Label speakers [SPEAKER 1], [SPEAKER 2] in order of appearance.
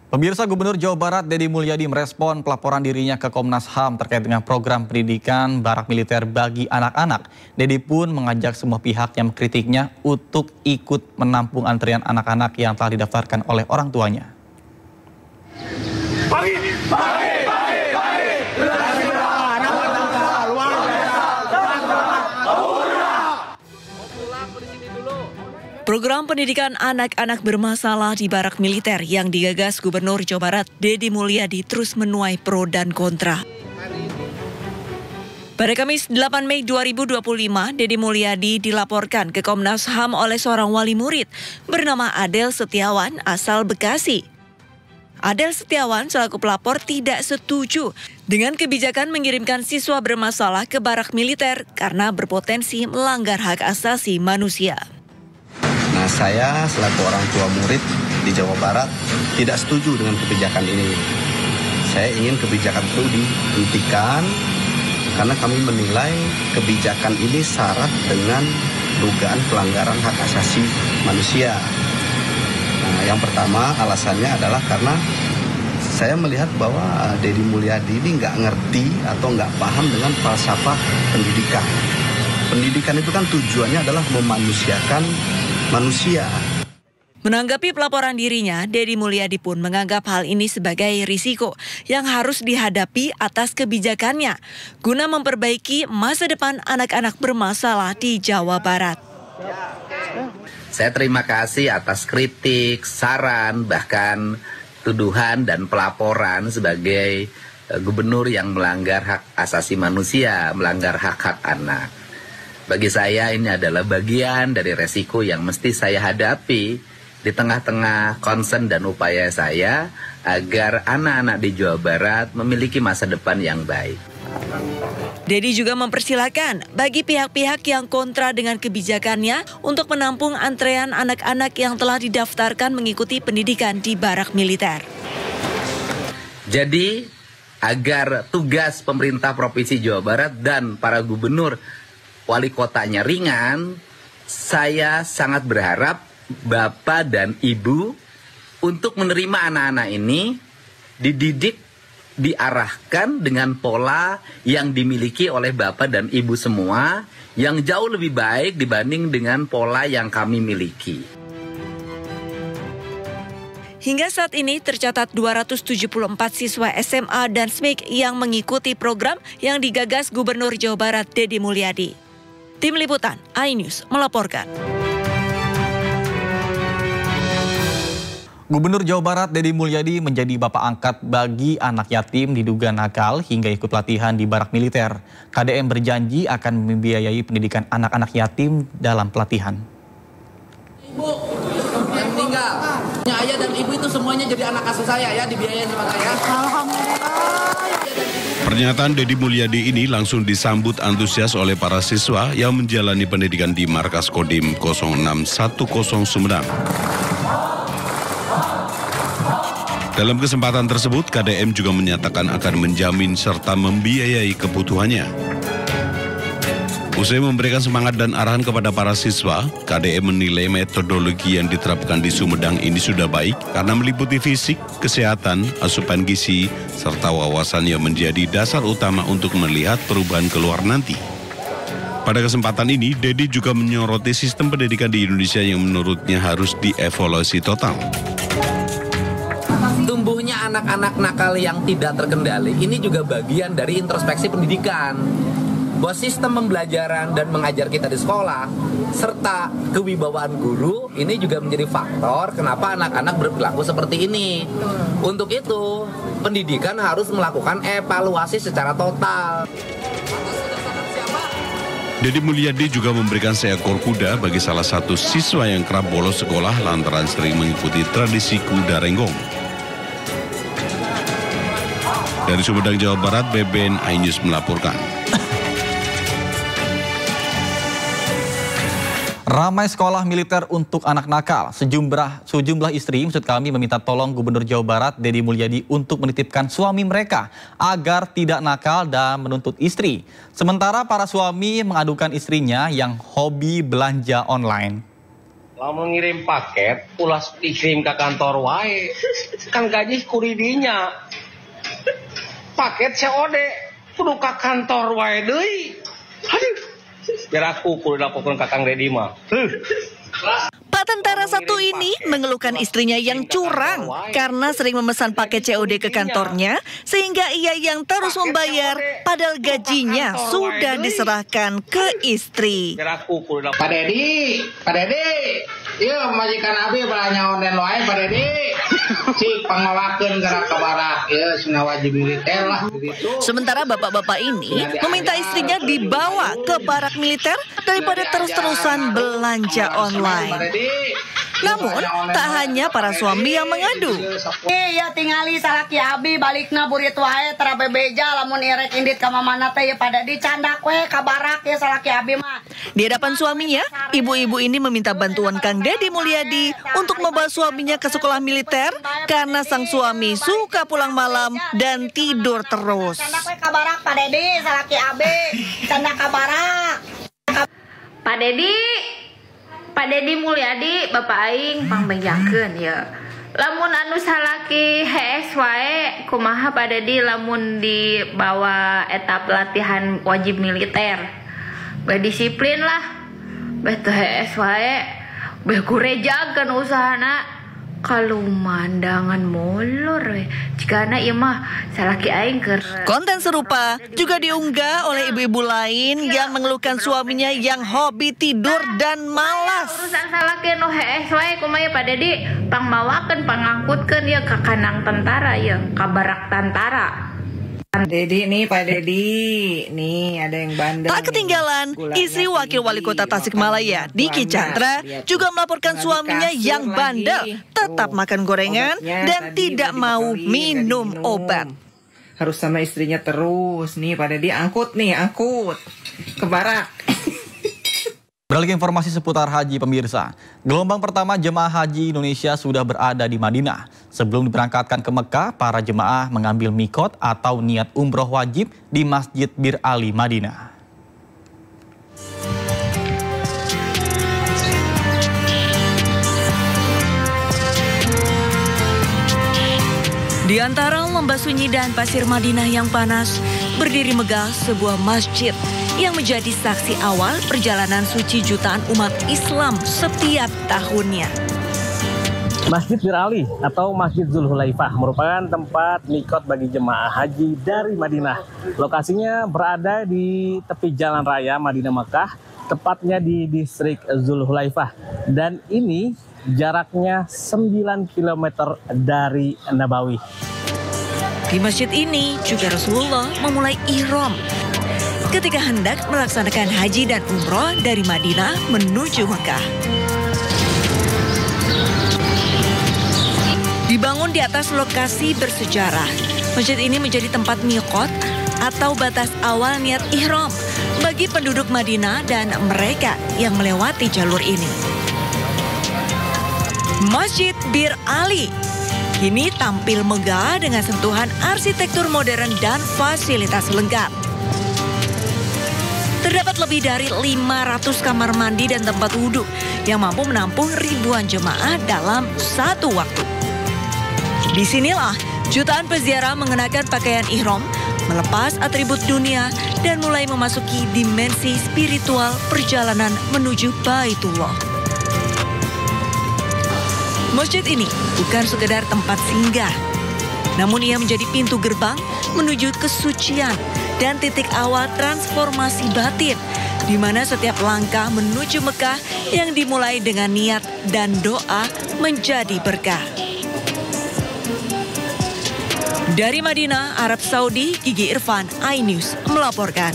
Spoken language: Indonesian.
[SPEAKER 1] Pemirsa, Gubernur Jawa Barat Deddy Mulyadi merespon pelaporan dirinya ke Komnas HAM terkait dengan program pendidikan barak militer bagi anak-anak. Deddy pun mengajak semua pihak yang mengkritiknya untuk ikut menampung antrian anak-anak yang telah didaftarkan oleh orang tuanya.
[SPEAKER 2] Program pendidikan anak-anak bermasalah di barak militer yang digagas Gubernur Jawa Barat Deddy Mulyadi terus menuai pro dan kontra. Pada Kamis 8 Mei 2025, Deddy Mulyadi dilaporkan ke Komnas HAM oleh seorang wali murid bernama Adel Setiawan asal Bekasi. Adel Setiawan selaku pelapor tidak setuju dengan kebijakan mengirimkan siswa bermasalah ke barak militer karena berpotensi melanggar hak asasi manusia.
[SPEAKER 3] Nah, saya selaku orang tua murid di Jawa Barat tidak setuju dengan kebijakan ini. Saya ingin kebijakan itu dihentikan karena kami menilai kebijakan ini syarat dengan dugaan pelanggaran hak asasi manusia. Nah, yang pertama alasannya adalah karena saya melihat bahwa Deddy Mulyadi ini nggak ngerti atau nggak paham dengan falsafah pendidikan. Pendidikan itu kan tujuannya adalah memanusiakan manusia.
[SPEAKER 2] Menanggapi pelaporan dirinya, Deddy Mulyadi pun menganggap hal ini sebagai risiko yang harus dihadapi atas kebijakannya guna memperbaiki masa depan anak-anak bermasalah di Jawa Barat.
[SPEAKER 4] Saya terima kasih atas kritik, saran, bahkan tuduhan dan pelaporan sebagai gubernur yang melanggar hak asasi manusia, melanggar hak-hak anak. Bagi saya ini adalah bagian dari resiko yang mesti saya hadapi di tengah-tengah concern dan upaya saya agar anak-anak di Jawa Barat memiliki masa depan yang baik.
[SPEAKER 2] Deddy juga mempersilahkan bagi pihak-pihak yang kontra dengan kebijakannya untuk menampung antrean anak-anak yang telah didaftarkan mengikuti pendidikan di barak militer.
[SPEAKER 4] Jadi, agar tugas pemerintah Provinsi Jawa Barat dan para gubernur wali kotanya ringan, saya sangat berharap Bapak dan Ibu untuk menerima anak-anak ini dididik, diarahkan dengan pola yang dimiliki oleh Bapak dan Ibu semua yang jauh lebih baik dibanding dengan pola yang kami miliki.
[SPEAKER 2] Hingga saat ini tercatat 274 siswa SMA dan SMIK yang mengikuti program yang digagas Gubernur Jawa Barat Deddy Mulyadi. Tim Liputan iNews melaporkan.
[SPEAKER 1] Gubernur Jawa Barat Deddy Mulyadi menjadi bapak angkat bagi anak yatim diduga nakal hingga ikut pelatihan di barak militer. KDM berjanji akan membiayai pendidikan anak-anak yatim dalam pelatihan.
[SPEAKER 5] Ibu yang meninggal, ayah dan ibu itu semuanya jadi anak asuh saya ya, dibiayain sama saya. Alhamdulillah.
[SPEAKER 6] Pernyataan Deddy Mulyadi ini langsung disambut antusias oleh para siswa yang menjalani pendidikan di Markas Kodim 0610 Sumedang. Dalam kesempatan tersebut, KDM juga menyatakan akan menjamin serta membiayai kebutuhannya. Usai memberikan semangat dan arahan kepada para siswa, KDM menilai metodologi yang diterapkan di Sumedang ini sudah baik karena meliputi fisik, kesehatan, asupan gizi, serta wawasan yang menjadi dasar utama untuk melihat perubahan keluar nanti. Pada kesempatan ini, Deddy juga menyoroti sistem pendidikan di Indonesia yang menurutnya harus dievaluasi total.
[SPEAKER 4] Tumbuhnya anak-anak nakal yang tidak terkendali ini juga bagian dari introspeksi pendidikan. Bahwa sistem pembelajaran dan mengajar kita di sekolah serta kewibawaan guru ini juga menjadi faktor kenapa anak-anak berperilaku seperti ini. Untuk itu, pendidikan harus melakukan evaluasi secara total.
[SPEAKER 6] Deddy Mulyadi juga memberikan seekor kuda bagi salah satu siswa yang kerap bolos sekolah lantaran sering mengikuti tradisi kuda renggong. Dari Sumedang, Jawa Barat, BBN iNews melaporkan.
[SPEAKER 1] Ramai sekolah militer untuk anak nakal. Sejumlah istri, maksud kami, meminta tolong Gubernur Jawa Barat Deddy Mulyadi untuk menitipkan suami mereka agar tidak nakal dan menuntut istri. Sementara para suami mengadukan istrinya yang hobi belanja online.
[SPEAKER 7] Lamun ngirim paket, ulas dikirim ke kantor wae. Kan gaji kuridinya. Paket COD, kudu ke kantor wae deui. Aduh. Biar aku kudu laporkan ke Kang Dedi mah.
[SPEAKER 2] Pak tentara satu ini mengeluhkan istrinya yang curang karena sering memesan paket COD ke kantornya sehingga ia yang terus membayar padahal gajinya sudah diserahkan ke istri.
[SPEAKER 8] Pak Dedi, iya majikan abi belanja online wae Pak Dedi. Cik panglawakeun gerak ka barak, ya suna wajib militer lah gitu.
[SPEAKER 2] Sementara bapak-bapak ini meminta istrinya dibawa ke barak militer daripada terus-terusan belanja online. Namun, tak hanya para suami yang mengadu.
[SPEAKER 9] Iya tingali salaki abi balikna burit wae tara bebeja lamun irek indit ka mamana teh ya pada dicandak we ka barak ya salaki abi mah.
[SPEAKER 2] Di hadapan suaminya, ibu-ibu ini meminta bantuan Kang Dedi Mulyadi untuk membawa suaminya ke sekolah militer karena sang suami suka pulang malam dan tidur terus.
[SPEAKER 9] Candak we ka barak Pak Dedi salaki abi, candak ka barak.
[SPEAKER 10] Pak Dedi Mulyadi Bapak aing pangbejakeun ya. Lamun anu salaki HS wae kumaha Pak Dedi lamun dibawa etap latihan wajib militer. Berdisiplin lah. Betul HS wae. Bekurejakeun usahana. Kalumandangan molor we. Jikana ieu mah salaki aing keur.
[SPEAKER 2] Konten serupa juga diunggah oleh ibu-ibu lain yang mengeluhkan suaminya yang hobi tidur dan malas.
[SPEAKER 10] Urusan salaki nu HS wae kumaha Pak Dedi pangmawakeun pangangkutkeun ya ka kanang tentara ya, ka barak tentara.
[SPEAKER 11] Dedi nih Pak Dedi, nih ada yang bandel.
[SPEAKER 2] Tak ketinggalan, istri Wakil Wali Kota Tasikmalaya, Diki Chandra, juga melaporkan suaminya yang bandel, tetap makan gorengan dan tidak mau minum obat.
[SPEAKER 11] Harus sama istrinya terus nih Pak Dedi, angkut ke barak.
[SPEAKER 1] Beralih ke informasi seputar haji pemirsa. Gelombang pertama jemaah haji Indonesia sudah berada di Madinah. Sebelum diberangkatkan ke Mekah, para jemaah mengambil mikot atau niat umroh wajib di Masjid Bir Ali, Madinah.
[SPEAKER 2] Di antara lembah sunyi dan pasir Madinah yang panas, berdiri megah sebuah masjid yang menjadi saksi awal perjalanan suci jutaan umat Islam setiap tahunnya.
[SPEAKER 12] Masjid Bir Ali atau Masjid Zulhulaifah merupakan tempat mikot bagi jemaah haji dari Madinah. Lokasinya berada di tepi jalan raya Madinah Mekah, tepatnya di distrik Zulhulaifah. Dan ini jaraknya 9 km dari Nabawi.
[SPEAKER 2] Di masjid ini juga Rasulullah memulai ihram ketika hendak melaksanakan haji dan umroh dari Madinah menuju Mekah. Dibangun di atas lokasi bersejarah, masjid ini menjadi tempat miqat atau batas awal niat ihram bagi penduduk Madinah dan mereka yang melewati jalur ini. Masjid Bir Ali kini tampil megah dengan sentuhan arsitektur modern dan fasilitas lengkap. Terdapat lebih dari 500 kamar mandi dan tempat wudhu yang mampu menampung ribuan jemaah dalam satu waktu. Disinilah jutaan peziarah mengenakan pakaian ihram, melepas atribut dunia dan mulai memasuki dimensi spiritual perjalanan menuju Baitullah. Masjid ini bukan sekedar tempat singgah, namun ia menjadi pintu gerbang menuju kesucian dan titik awal transformasi batin, di mana setiap langkah menuju Mekah yang dimulai dengan niat dan doa menjadi berkah. Dari Madinah, Arab Saudi, Gigi Irfan, iNews melaporkan.